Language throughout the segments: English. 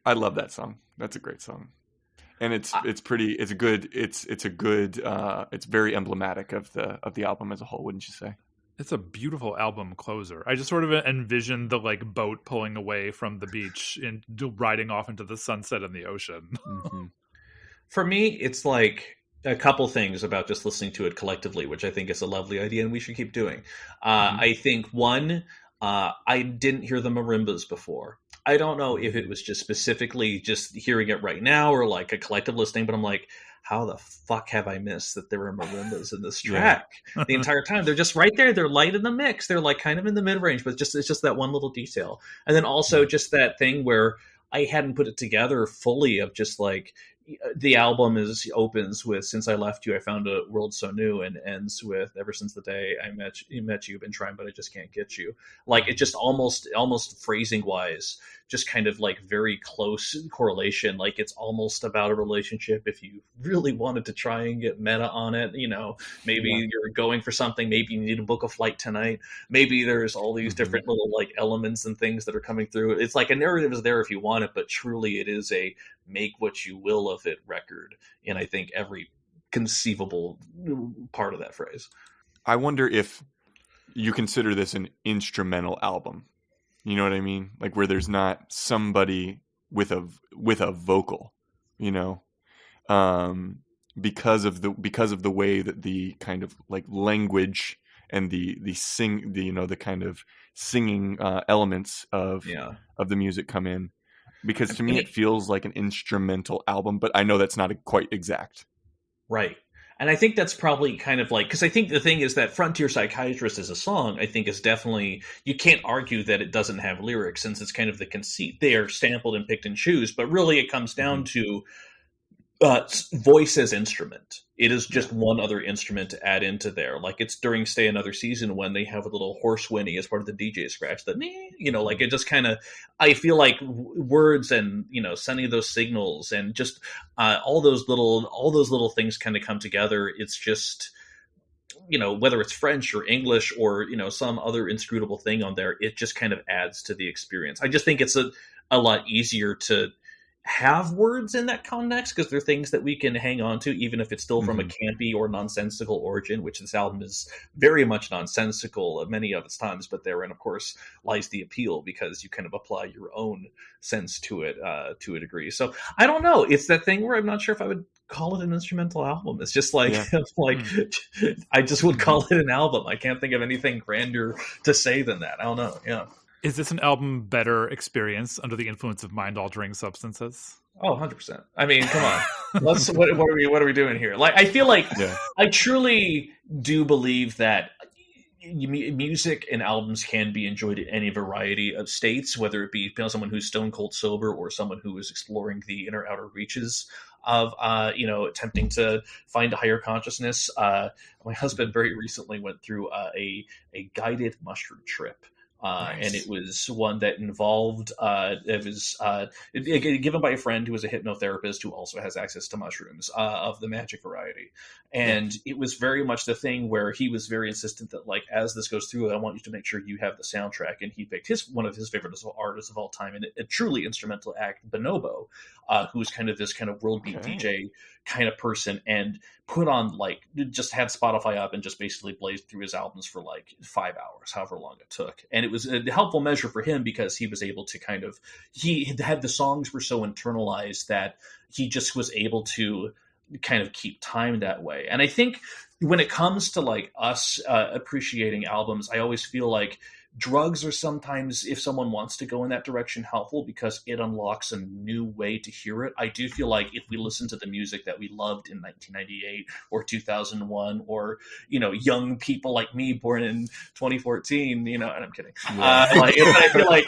I love that song. That's a great song. And it's pretty, it's very emblematic of the album as a whole, wouldn't you say? It's a beautiful album closer. I just sort of envisioned the like boat pulling away from the beach and riding off into the sunset and the ocean. Mm-hmm. For me, it's like a couple things about just listening to it collectively, which I think is a lovely idea and we should keep doing. I think one, I didn't hear the marimbas before. I don't know if it was just specifically just hearing it right now or like a collective listening, but I'm like, how the fuck have I missed that there were marimbas in this track the entire time? They're just right there. They're light in the mix. They're like kind of in the mid range, but it's just that one little detail. And then also just that thing where I hadn't put it together fully of just like the album opens with "Since I Left You, I Found a World So New" and ends with "Ever Since the Day I Met You, Been Trying, but I Just Can't Get You." Like it just almost phrasing wise, just kind of like very close correlation. Like it's almost about a relationship. If you really wanted to try and get meta on it, maybe you're going for something. Maybe you need to book a flight tonight. Maybe there's all these different little like elements and things that are coming through. It's like a narrative is there if you want it, but truly it is a make what you will of it record. And I think every conceivable part of that phrase. I wonder if you consider this an instrumental album. You know what I mean? Like where there's not somebody with a vocal, because of the way that the kind of like language and the kind of singing elements of the music come in. Because to me, it feels like an instrumental album, but I know that's not quite exact. Right. And I think that's probably kind of like, because I think the thing is that Frontier Psychiatrist as a song, I think is definitely, you can't argue that it doesn't have lyrics since it's kind of the conceit. They are sampled and picked and choose, but really it comes down to voice as instrument. It is just one other instrument to add into there. Like it's during Stay Another Season when they have a little horse whinny as part of the DJ scratch that, like it just kind of, I feel like words and, sending those signals and just all those little things kind of come together. It's just, whether it's French or English or, some other inscrutable thing on there, it just kind of adds to the experience. I just think it's a lot easier to have words in that context because they're things that we can hang on to, even if it's still from a campy or nonsensical origin, which this album is very much nonsensical at many of its times, but therein, of course, lies the appeal because you kind of apply your own sense to it to a degree. So I don't know. It's that thing where I'm not sure if I would call it an instrumental album. It's just like, I just would call it an album. I can't think of anything grander to say than that. I don't know. Yeah. Is this an album better experienced under the influence of mind-altering substances? Oh, 100%. I mean, come on. What are we doing here? Like, I feel like I truly do believe that music and albums can be enjoyed in any variety of states, whether it be someone who's stone cold sober or someone who is exploring the inner outer reaches of attempting to find a higher consciousness. My husband very recently went through a guided mushroom trip. Nice. And it was one that involved, it was given by a friend who was a hypnotherapist who also has access to mushrooms of the magic variety. And it was very much the thing where he was very insistent that, like, as this goes through, I want you to make sure you have the soundtrack. And he picked one of his favorite artists of all time, and a truly instrumental act, Bonobo, who's kind of this kind of world beat DJ kind of person, and put on, like, just had Spotify up and just basically blazed through his albums for like 5 hours, however long it took. And it was a helpful measure for him because he was able to he had the songs were so internalized that he just was able to kind of keep time that way. And I think when it comes to like us appreciating albums, I always feel like drugs are sometimes, if someone wants to go in that direction, helpful because it unlocks a new way to hear it. I do feel like if we listen to the music that we loved in 1998 or 2001, or, young people like me born in 2014, and I'm kidding. I feel like,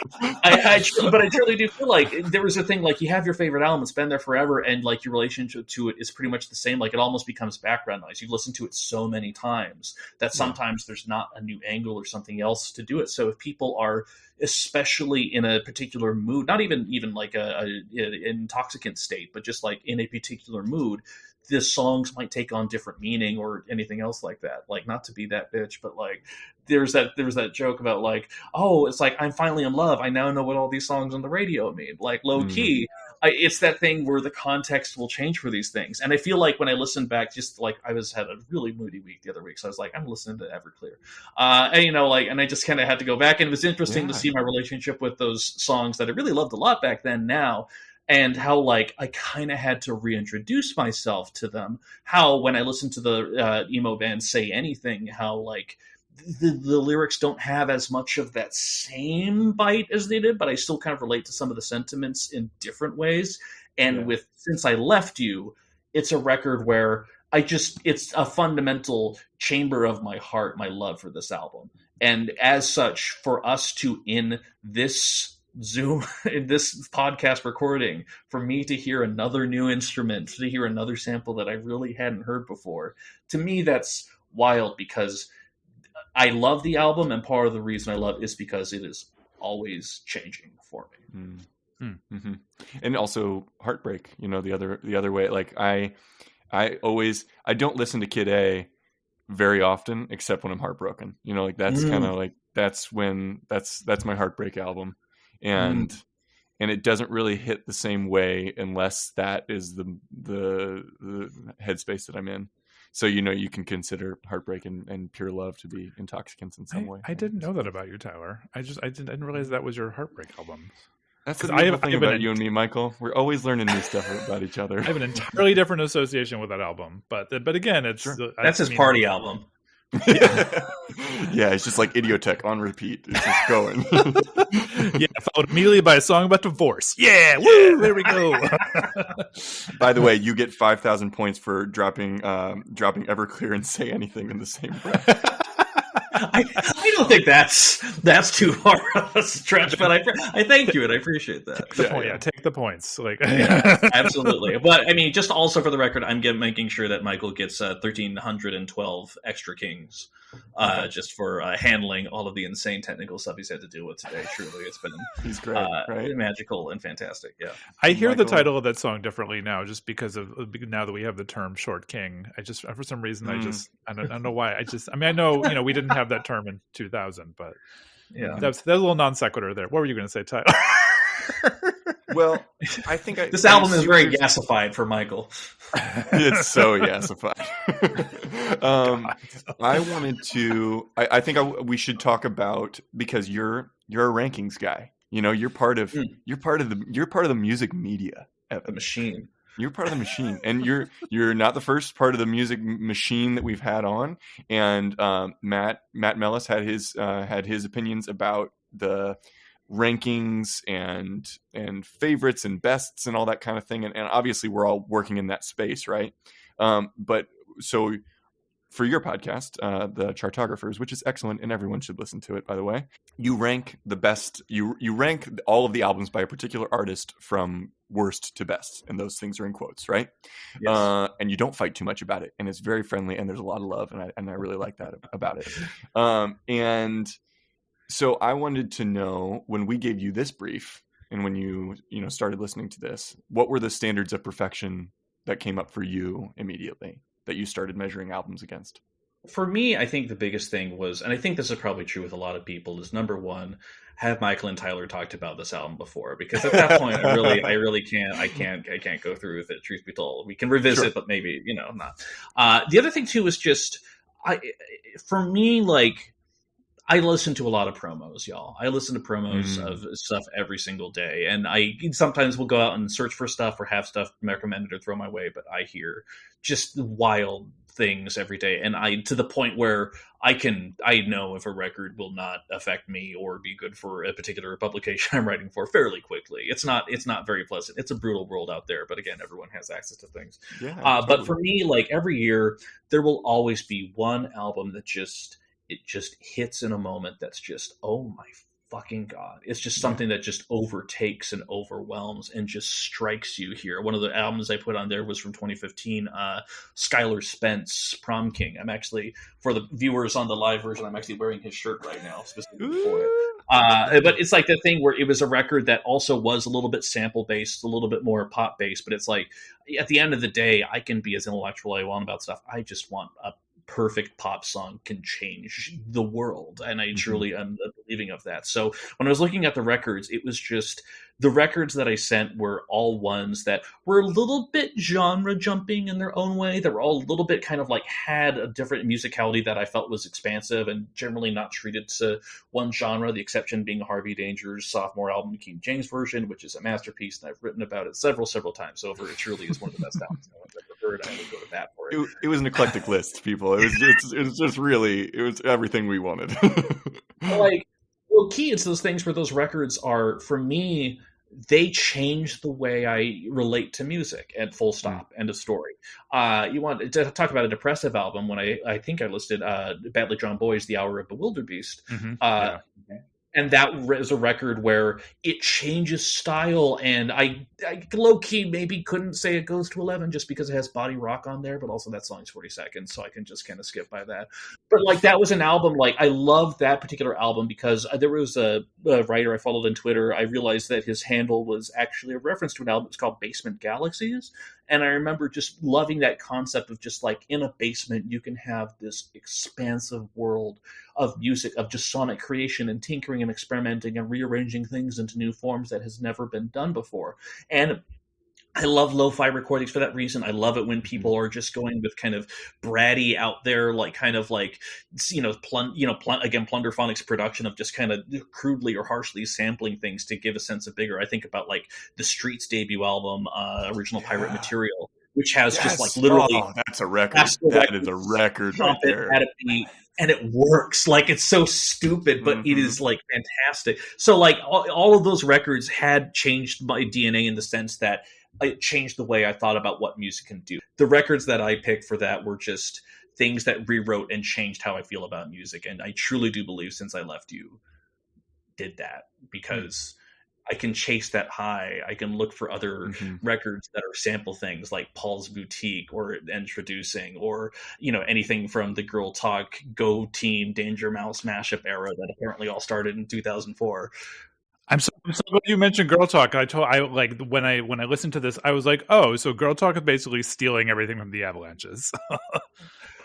but I truly do feel like there was a thing, like you have your favorite album, it's been there forever, and like your relationship to it is pretty much the same. Like it almost becomes background noise. You've listened to it so many times that sometimes there's not a new angle or something else to do it. So if people are especially in a particular mood, not even like an intoxicant state, but just like in a particular mood, the songs might take on different meaning or anything else like that. Like, not to be that bitch, but like there's that joke about like, oh, it's like I'm finally in love. I now know what all these songs on the radio mean. Like low key, it's that thing where the context will change for these things. And I feel like when I listen back, just like I had a really moody week the other week, so I was like, I'm listening to Everclear, and I just kind of had to go back, and it was interesting to see my relationship with those songs that I really loved a lot back then now. And how, like, I kind of had to reintroduce myself to them. How, when I listened to the emo band Say Anything, how, like, the lyrics don't have as much of that same bite as they did, but I still kind of relate to some of the sentiments in different ways. And with Since I Left You, it's a record where it's a fundamental chamber of my heart, my love for this album. And as such, for us to, in this Zoom, in this podcast recording, for me to hear another new instrument, to hear another sample that I really hadn't heard before, to me that's wild, because I love the album, and part of the reason I love it is because it is always changing for me. Mm-hmm. And also heartbreak, the other way. Like I don't listen to Kid A very often, except when I'm heartbroken. Like that's kind of like that's my heartbreak album. And it doesn't really hit the same way unless that is the headspace that I'm in. So, you can consider heartbreak and pure love to be intoxicants in some way. I didn't know that about you, Tyler. I didn't realize that was your heartbreak album. That's the beautiful thing about you and me, Michael. We're always learning new stuff about each other. I have an entirely different association with that album. But again, it's... That's his party album. Yeah, it's just like Idiotech on repeat. It's just going. Followed immediately by a song about divorce. Woo, there we go. By the way, you get 5,000 points for dropping Everclear and Say Anything in the same breath. I don't think that's too far of a stretch, but I thank you and I appreciate that. Take the points. Like, absolutely. But I mean, just also for the record, I'm making sure that Michael gets 1,312 extra kings, just for handling all of the insane technical stuff he's had to deal with today. Truly, it's been he's great, right? Magical and fantastic. Yeah, I hear the title of that song differently now, just because of now that we have the term "short king." I just, for some reason, I don't know why. I know we didn't have that term in 2000, but that's a little non sequitur there. What were you going to say, Tyler? Well, I think this album is very yassified for Michael. It's so yassified. I wanted to. I think we should talk about, because you're a rankings guy. You're part of the music media. The machine. You're part of the machine, and you're not the first part of the music machine that we've had on. And Matt Mellis had his opinions about the rankings and favorites and bests and all that kind of thing. And obviously we're all working in that space, right? But so for your podcast, the Chartographers, which is excellent and everyone should listen to it, by the way, you rank the best, you rank all of the albums by a particular artist from worst to best. And those things are in quotes, right? Yes. And you don't fight too much about it. And it's very friendly and there's a lot of love. And I really like that about it. And so I wanted to know, when we gave you this brief and when you started listening to this, what were the standards of perfection that came up for you immediately that you started measuring albums against? For me, I think the biggest thing was, and I think this is probably true with a lot of people, is number one, have Michael and Tyler talked about this album before? Because at that point, I really can't go through with it. Truth be told, we can revisit, sure, but maybe not. The other thing too is just, for me, like, I listen to a lot of promos, y'all. I listen to promos of stuff every single day. And I sometimes will go out and search for stuff or have stuff recommended or throw my way, but I hear just wild things every day. And to the point where I know if a record will not affect me or be good for a particular publication I'm writing for fairly quickly. It's not very pleasant. It's a brutal world out there, but again, everyone has access to things. Yeah, totally. But for me, like, every year, there will always be one album that just hits in a moment that's just, oh my fucking God. It's just something that just overtakes and overwhelms and just strikes you here. One of the albums I put on there was from 2015, Skylar Spence, Prom King. I'm actually, for the viewers on the live version, I'm actually wearing his shirt right now specifically for it. But it's like the thing where it was a record that also was a little bit sample based, a little bit more pop based, but it's like, at the end of the day, I can be as intellectual as I want about stuff. I just want a perfect pop song can change the world. And I truly am believing of that. So when I was looking at the records, it was just the records that I sent were all ones that were a little bit genre jumping in their own way. They were all a little bit kind of like had a different musicality that I felt was expansive and generally not treated to one genre, the exception being Harvey Danger's sophomore album, King James Version, which is a masterpiece, and I've written about it several times over. It truly is one of the best albums I've ever heard. I would go to bat for it. It was an eclectic list, people. It was just really, it was everything we wanted. Like, well, key, it's those things where those records are, for me, they change the way I relate to music, and full stop, end of story. You want to talk about a depressive album when I think I listed Badly Drawn Boys, The Hour of the Wildebeest. And that is a record where it changes style, and I low-key maybe couldn't say it goes to 11 just because it has Body Rock on there, but also that song's 40 seconds, so I can just kind of skip by that. But like, that was an album, like, I loved that particular album because there was a writer I followed on Twitter. I realized that his handle was actually a reference to an album. It's called Basement Galaxies. And I remember just loving that concept of just like, in a basement, you can have this expansive world of music, of just sonic creation and tinkering and experimenting and rearranging things into new forms that has never been done before. And I love lo-fi recordings for that reason. I love it when people are just going with kind of bratty out there, like kind of like, Plunderphonics production of just kind of crudely or harshly sampling things to give a sense of bigger. I think about like the Streets debut album, Original Pirate Material, which has just like literally... Oh, that's a record. That is a record right there. And it works. Like, it's so stupid, but it is like fantastic. So like all of those records had changed my DNA in the sense that it changed the way I thought about what music can do. The records that I picked for that were just things that rewrote and changed how I feel about music. And I truly do believe Since I Left You did that, because I can chase that high. I can look for other records that are sample things like Paul's Boutique or Introducing, or, anything from the Girl Talk, Go Team, Danger Mouse mashup era that apparently all started in 2004. I'm so glad you mentioned Girl Talk. I like when I listened to this, I was like, oh, so Girl Talk is basically stealing everything from the Avalanches.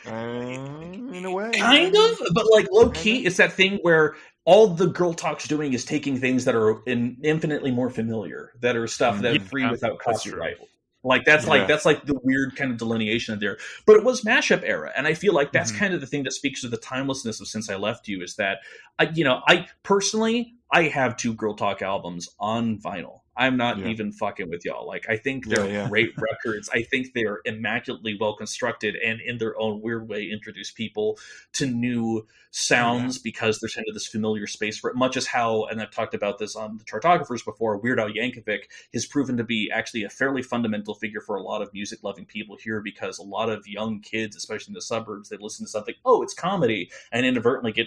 In a way, kind of, but like low key, it's that thing where all the Girl Talk's doing is taking things that are infinitely more familiar, that are stuff that are free without copyright. Like that's like the weird kind of delineation there. But it was mashup era, and I feel like that's kind of the thing that speaks to the timelessness of Since I Left You, is that I personally, I have 2 Girl Talk albums on vinyl. I'm not even fucking with y'all. Like, I think they're great records. I think they are immaculately well constructed and in their own weird way introduce people to new sounds because there's kind of this familiar space for it. Much as how, and I've talked about this on the Chartographers before, Weird Al Yankovic has proven to be actually a fairly fundamental figure for a lot of music loving people here, because a lot of young kids, especially in the suburbs, they listen to something, oh, it's comedy, and inadvertently get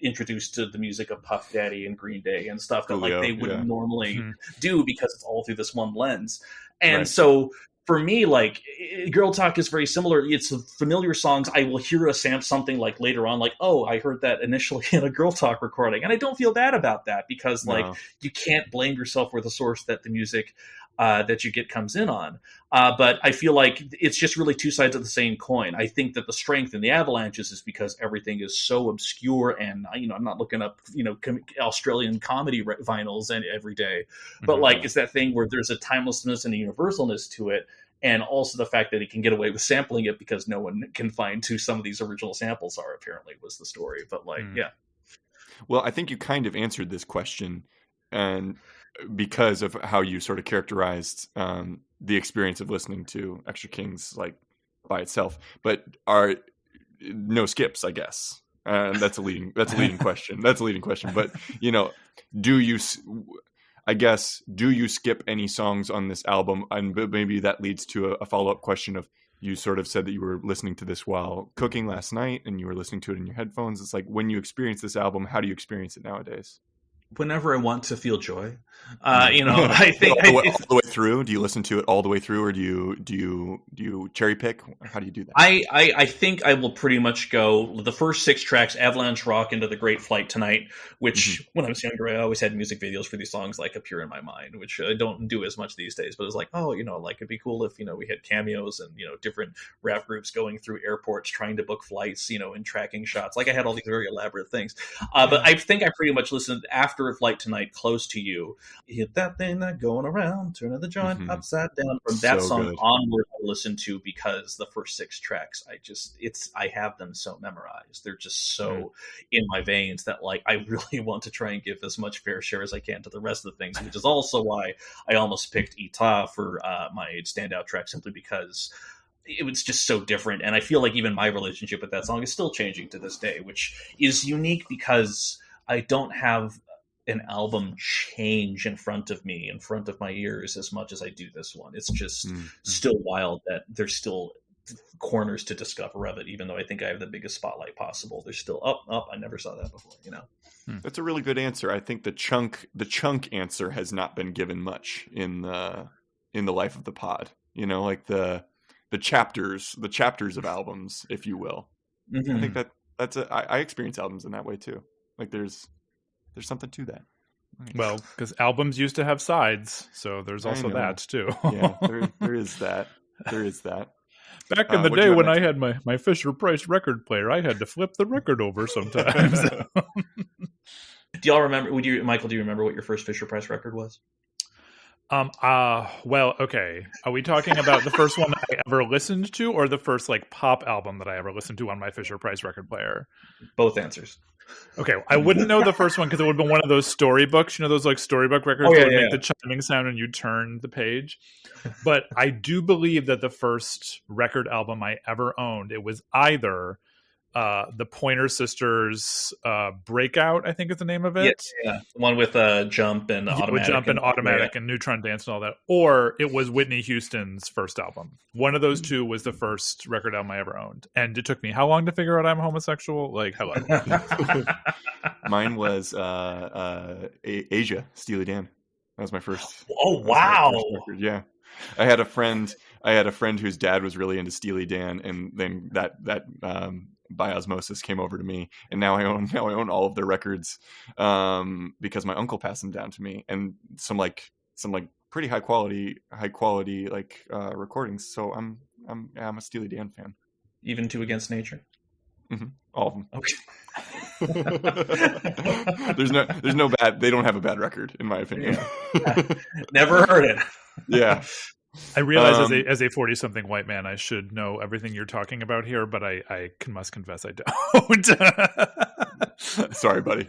introduced to the music of Puff Daddy and Green Day and stuff that they wouldn't normally do, because it's all through this one lens. And so for me, like, Girl Talk is very similar. It's familiar songs. I will hear something like later on, like, oh, I heard that initially in a Girl Talk recording, and I don't feel bad about that, because you can't blame yourself for the source that the music that you get comes in on. But I feel like it's just really two sides of the same coin. I think that the strength in the Avalanches is because everything is so obscure, and I'm not looking up Australian comedy vinyls every day, but like, it's that thing where there's a timelessness and a universalness to it, and also the fact that he can get away with sampling it because no one can find who some of these original samples are, apparently, was the story. But like, well, I think you kind of answered this question, and because of how you sort of characterized the experience of listening to Extra Kings like by itself, but are no skips, I guess. That's a leading question. That's a leading question. But do you skip any songs on this album? And maybe that leads to a follow-up question of, you sort of said that you were listening to this while cooking last night and you were listening to it in your headphones. It's like, when you experience this album, how do you experience it nowadays? Whenever I want to feel joy. I think all the way through. Do you listen to it all the way through, or do you cherry pick? How do you do that? I think I will pretty much go the first 6 tracks, Avalanche Rock into The Great Flight Tonight, which when I was younger, I always had music videos for these songs like appear in my mind, which I don't do as much these days. But it's like, like it'd be cool if we had cameos and different rap groups going through airports trying to book flights, and tracking shots. Like I had all these very elaborate things. But I think I pretty much listened after A Flight Tonight, Close to You. Hit that thing that going around, turning the joint upside down. From that song onward, I listened to because the first 6 tracks, I have them so memorized. They're just so in my veins that like I really want to try and give as much fair share as I can to the rest of the things, which is also why I almost picked Ita for my standout track, simply because it was just so different. And I feel like even my relationship with that song is still changing to this day, which is unique because I don't have an album change in front of me, in front of my ears, as much as I do this one. It's just still wild that there's still corners to discover of it, even though I think I have the biggest spotlight possible. There's still I never saw that before, That's a really good answer. I think the chunk answer has not been given much in the life of the pod, like the chapters of albums, if you will. I think I experience albums in that way too. Like there's something to that. Well, because albums used to have sides, so there's also that too. Yeah, there is that. There is that. Back in the day when I had my Fisher-Price record player, I had to flip the record over sometimes. Do y'all remember? Michael? Do you remember what your first Fisher-Price record was? Well, okay. Are we talking about the first one I ever listened to, or the first like pop album that I ever listened to on my Fisher-Price record player? Both answers. Okay, I wouldn't know the first one because it would have been one of those storybooks, those like storybook records that would make the chiming sound and you turn the page. But I do believe that the first record album I ever owned, it was either the Pointer Sisters Breakout, I think is the name of it. Yeah. The one with Jump and Automatic. With Jump and Automatic and Neutron Dance and all that. Or it was Whitney Houston's first album. One of those two was the first record album I ever owned. And it took me how long to figure out I'm homosexual? Like, hello. Mine was Asia, Steely Dan. That was my first. Oh, wow. Record. Yeah. I had a friend whose dad was really into Steely Dan, and then that by osmosis came over to me, and now I own all of their records because my uncle passed them down to me, and some pretty high quality recordings. So I'm a Steely Dan fan. Even Two Against Nature. Mm-hmm. All of them. Okay. There's no bad. They don't have a bad record, in my opinion. Never heard it. Yeah. I realize as a 40-something white man, I should know everything you're talking about here, but I must confess I don't. Sorry, buddy.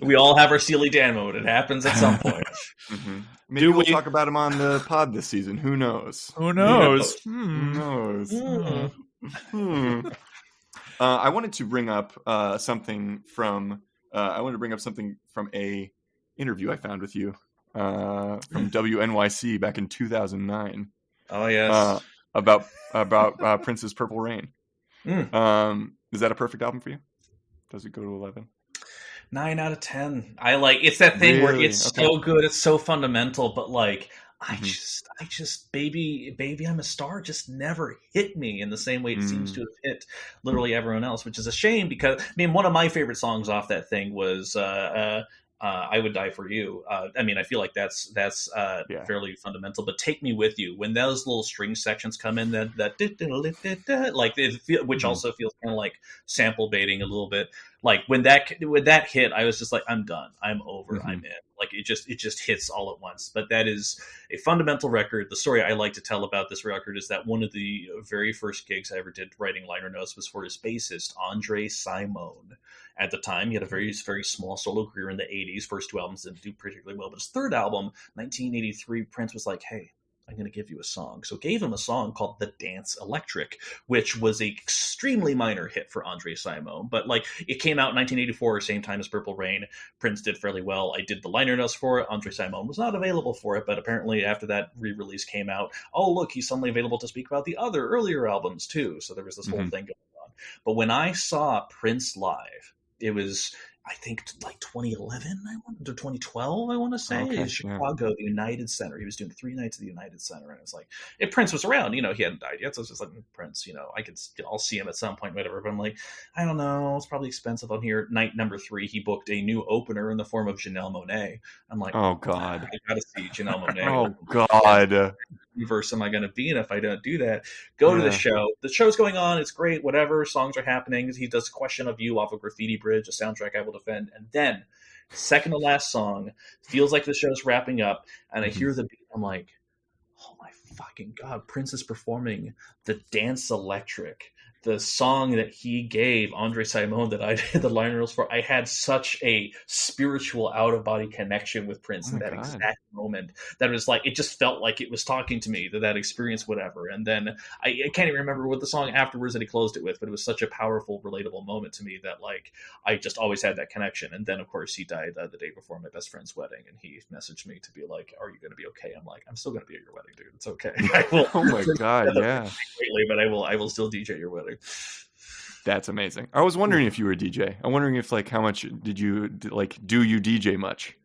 We all have our Steely Dan mode. It happens at some point. Mm-hmm. Maybe we'll talk about him on the pod this season. Who knows? Who knows? Who knows? I wanted to bring up something from a interview I found with you from WNYC back in 2009. Oh yes, about Prince's Purple Rain. Is that a perfect album for you? Does it go to 11? 9 out of 10. I like it's that thing where it's so good, it's so fundamental, but like I just baby I'm a Star just never hit me in the same way it seems to have hit literally everyone else, which is a shame because I mean one of my favorite songs off that thing was I Would Die for You. I mean, I feel like that's fairly fundamental. But Take Me With You, when those little string sections come in, that like which also feels kind of like sample baiting a little bit. Like when that hit, I was just like, I'm done, I'm over, I'm in. Like it just hits all at once. But that is a fundamental record. The story I like to tell about this record is that one of the very first gigs I ever did writing liner notes was for his bassist Andre Simone. At the time, he had a very, very small solo career in the 80s. First 2 albums didn't do particularly well. But his third album, 1983, Prince was like, hey, I'm going to give you a song. So gave him a song called The Dance Electric, which was an extremely minor hit for Andre Simone. But like it came out in 1984, same time as Purple Rain. Prince did fairly well. I did the liner notes for it. Andre Simone was not available for it. But apparently after that re-release came out, oh, look, he's suddenly available to speak about the other earlier albums too. So there was this whole thing going on. But when I saw Prince live, it was I think like 2011, or 2012, I want to say, in Chicago, the United Center. He was doing 3 nights at the United Center, and it was like, if Prince was around, he hadn't died yet, so it's just like, Prince, I'll see him at some point, whatever. But I'm like, I don't know, it's probably expensive on here. Night number 3, he booked a new opener in the form of Janelle Monáe. I'm like, oh God, I gotta see Janelle Monáe. Oh God. Universe am I going to be in if I don't do that? Go to the show. The show's going on. It's great. Whatever. Songs are happening. He does Question of You off of Graffiti Bridge, a soundtrack I will defend. And then, second to last song, feels like the show's wrapping up, and I hear the beat. I'm like, oh my fucking God, Prince is performing the Dance Electric, the song that he gave Andre Simon that I did the liner notes for. I had such a spiritual out-of-body connection with Prince in that exact moment that it was like, it just felt like it was talking to me, that experience, whatever. And then I can't even remember what the song afterwards that he closed it with, but it was such a powerful, relatable moment to me that like I just always had that connection. And then of course he died the day before my best friend's wedding, and he messaged me to be like, are you going to be okay? I'm like, I'm still going to be at your wedding, dude. It's okay. I will. Oh my God, yeah. Greatly, but I will still DJ your wedding. That's amazing. I was wondering if you were a DJ. I'm wondering if like how much did you like? Do you DJ much?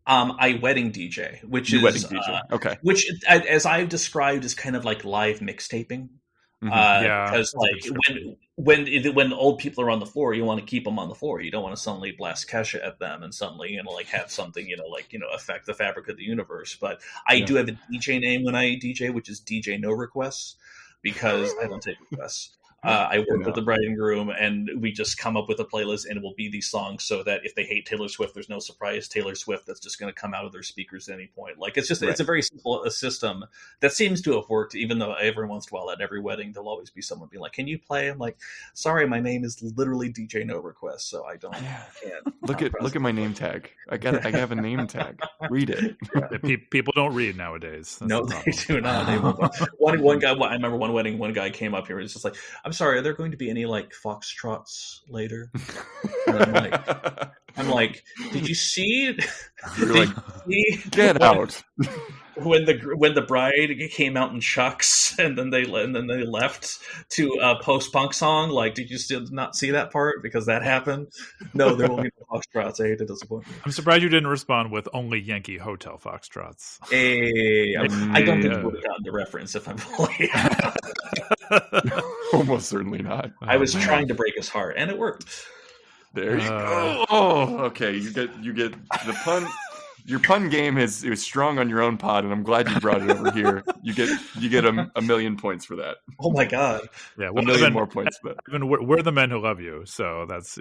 I wedding DJ, which is wedding DJ. Okay. Which, as I've described, is kind of like live mixtaping. Because like when old people are on the floor, you want to keep them on the floor. You don't want to suddenly blast Kesha at them and suddenly like have something affect the fabric of the universe. But I do have a DJ name when I DJ, which is DJ No Requests, because I don't take requests. I work with the bride and groom, and we just come up with a playlist, and it will be these songs so that if they hate Taylor Swift, there's no surprise Taylor Swift that's just going to come out of their speakers at any point. Like, it's just, it's a very simple system that seems to have worked, even though every once in a while at every wedding, there'll always be someone being like, can you play? I'm like, sorry, my name is literally DJ No Request, so I can't. Look at my name tag. I have a name tag. Read it. People don't read nowadays. That's no, they do not. One guy, I remember one wedding, one guy came up here and was just like, I'm sorry, are there going to be any like foxtrots later? And I'm like, did you see? You're like, get out. When the bride came out in chucks and then they left to a post-punk song, like, did you still not see that part? Because that happened. No, there will be no foxtrots. I hate to disappoint you. I'm surprised you didn't respond with only Yankee Hotel foxtrots. Hey, I don't think you would have gotten the reference if I'm fully. Almost certainly not. I was trying to break his heart, and it worked. There you go. Oh, okay. You get the pun. Your pun game is strong on your own pod, and I'm glad you brought it over here. You get a million points for that. Oh my God! Yeah, well, a million more points. But even we're the men who love you, so that's.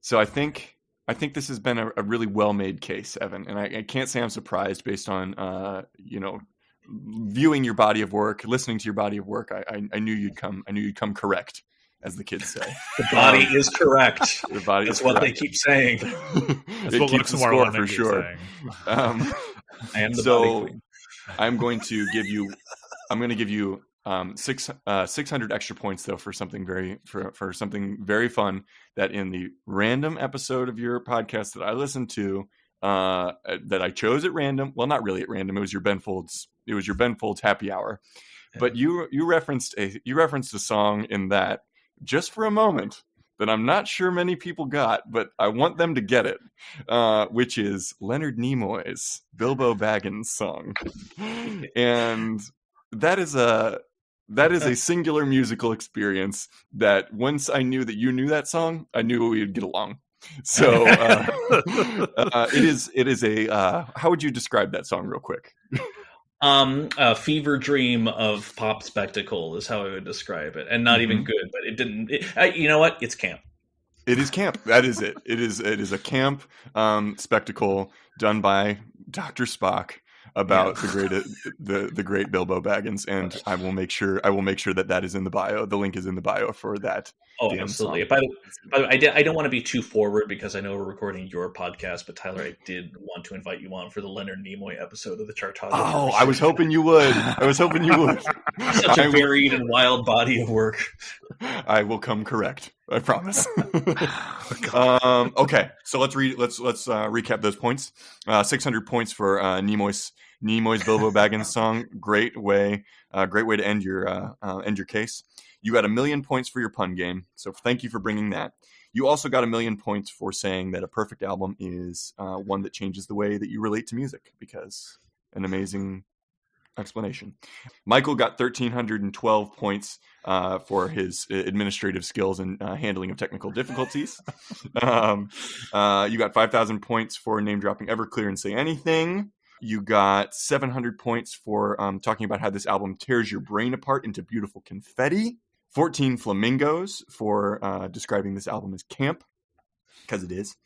So I think this has been a really well made case, Evan, and I can't say I'm surprised based on viewing your body of work, listening to your body of work. I knew you'd come correct, as the kids say. The body is correct. The body That's is what correct. they keep saying. It keeps the score for sure. I am the body queen. I'm going to give you 600 extra points though for something very fun that in the random episode of your podcast that I listened to that I chose at random. Well, not really at random. It was your Ben Folds happy hour. But you referenced a song in that just for a moment that I'm not sure many people got, but I want them to get it, which is Leonard Nimoy's Bilbo Baggins song. And that is a singular musical experience that once I knew that you knew that song, I knew we would get along. So it is a how would you describe that song real quick? A fever dream of pop spectacle is how I would describe it, and not even good. But it didn't. You know what? It's camp. It is camp. That is it. It is a camp spectacle done by Dr. Spock about the great Bilbo Baggins, and I will make sure that is in the bio. The link is in the bio for that. Oh, absolutely. By the way, I don't want to be too forward because I know we're recording your podcast, but Tyler, I did want to invite you on for the Leonard Nimoy episode of the Chartago. Oh, I was hoping you would. Such a varied and wild body of work. I will come correct. I promise. Okay, so let's recap those points. 600 points for Nimoy's Bilbo Baggins song. Great way to end your case. You got 1,000,000 points for your pun game, so thank you for bringing that. You also got 1,000,000 points for saying that a perfect album is one that changes the way that you relate to music, because an amazing explanation. Michael got 1,312 points for his administrative skills and handling of technical difficulties. You got 5,000 points for name dropping Everclear and Say Anything. You got 700 points for talking about how this album tears your brain apart into beautiful confetti. 14 flamingos for describing this album as camp, because it is.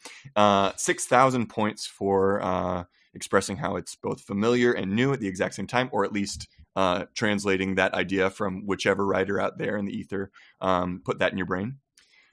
6,000 points for expressing how it's both familiar and new at the exact same time, or at least translating that idea from whichever writer out there in the ether put that in your brain.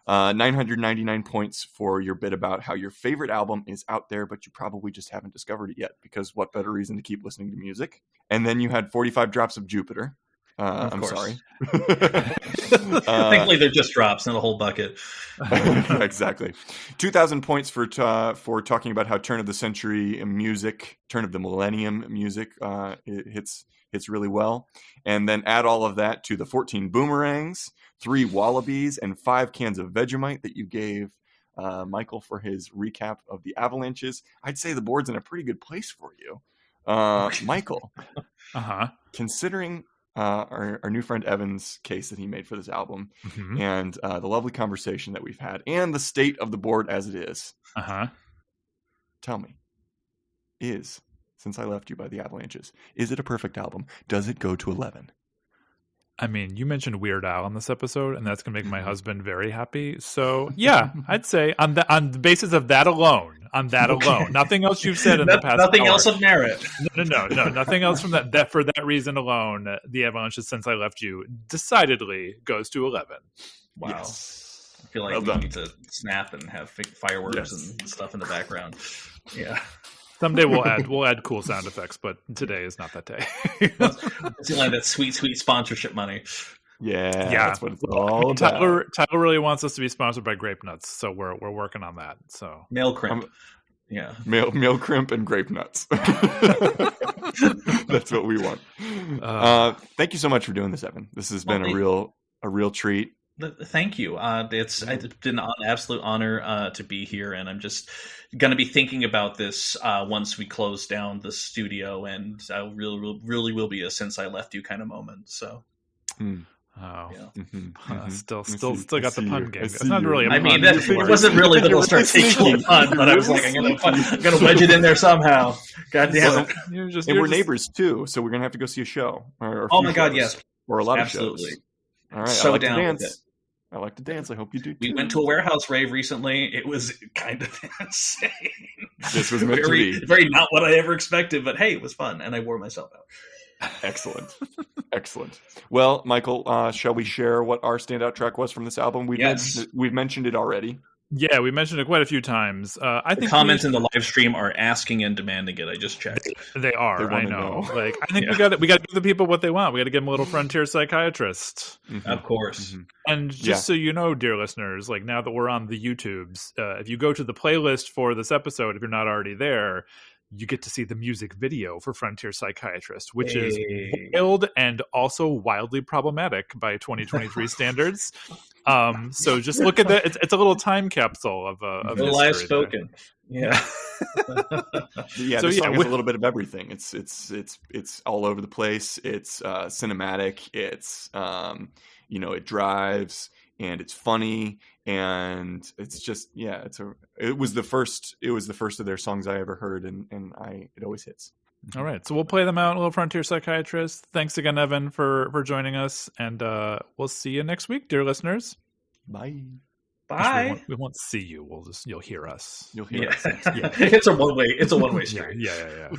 999 points for your bit about how your favorite album is out there, but you probably just haven't discovered it yet, because what better reason to keep listening to music? And then you had 45 drops of Jupiter. I'm sorry. Thankfully, they're just drops, not a whole bucket. Exactly. 2,000 points for talking about how turn of the millennium music it hits really well. And then add all of that to the 14 boomerangs, 3 wallabies, and 5 cans of Vegemite that you gave Michael for his recap of the Avalanches. I'd say the board's in a pretty good place for you. Michael, considering our new friend Evan's case that he made for this album, and the lovely conversation that we've had, and the state of the board as it is, tell me, Since I Left You by the Avalanches, is it a perfect album? Does it go to 11? I mean, you mentioned Weird Al on this episode, and that's going to make my husband very happy. So, yeah, I'd say on the basis of that alone, nothing else you've said in the past. Nothing else of merit. No, nothing else from that. That for that reason alone, the Avalanches, Since I Left You, decidedly goes to 11. Wow. Yes. I feel like we need to snap and have fireworks and stuff in the background. Yeah. Someday we'll add cool sound effects, but today is not that day. It's like that sweet sponsorship money. Yeah, that's what it's all about. Tyler really wants us to be sponsored by Grape Nuts, so we're working on that. So Mail crimp, mail crimp and Grape Nuts. That's what we want. Thank you so much for doing this, Evan. This has been a real treat. Thank you. It's been an absolute honor to be here, and I'm just going to be thinking about this once we close down the studio, and I really will be a Since I Left You kind of moment. So, still got the pun game. It's not really a pun. I mean, it wasn't really the most articulate pun, but I was like, I'm going to wedge it in there somehow. God damn it! We're neighbors too, so we're going to have to go see a show. Oh my God, yes, or a lot absolutely. Of shows. All right, so down with it. I like to dance. I hope you do too. We went to a warehouse rave recently. It was kind of insane. This was meant to be. Very not what I ever expected, but hey, it was fun, and I wore myself out. Excellent. Well, Michael, shall we share what our standout track was from this album? We've mentioned it already. Yeah, we mentioned it quite a few times. I think comments in the live stream are asking and demanding it. I just checked. They are. I know. Like, I think we got to give the people what they want. We got to give them a little frontier psychiatrist. Of course. And just so you know, dear listeners, like now that we're on the YouTubes, if you go to the playlist for this episode, if you're not already there, you get to see the music video for Frontier Psychiatrist, which is wild and also wildly problematic by 2023 standards. So just look at that. It's a little time capsule of the live spoken. Yeah. This song has a little bit of everything. It's all over the place. It's cinematic. It's it drives, and it's funny, and it's just it was the first of their songs I ever heard, and it always hits. All right, so we'll play them out. A little Frontier Psychiatrist. Thanks again, Evan, for joining us, and we'll see you next week, dear listeners. Bye. Bye. We won't see you. You'll hear us. You'll hear us. Yeah. It's a one way street. Yeah.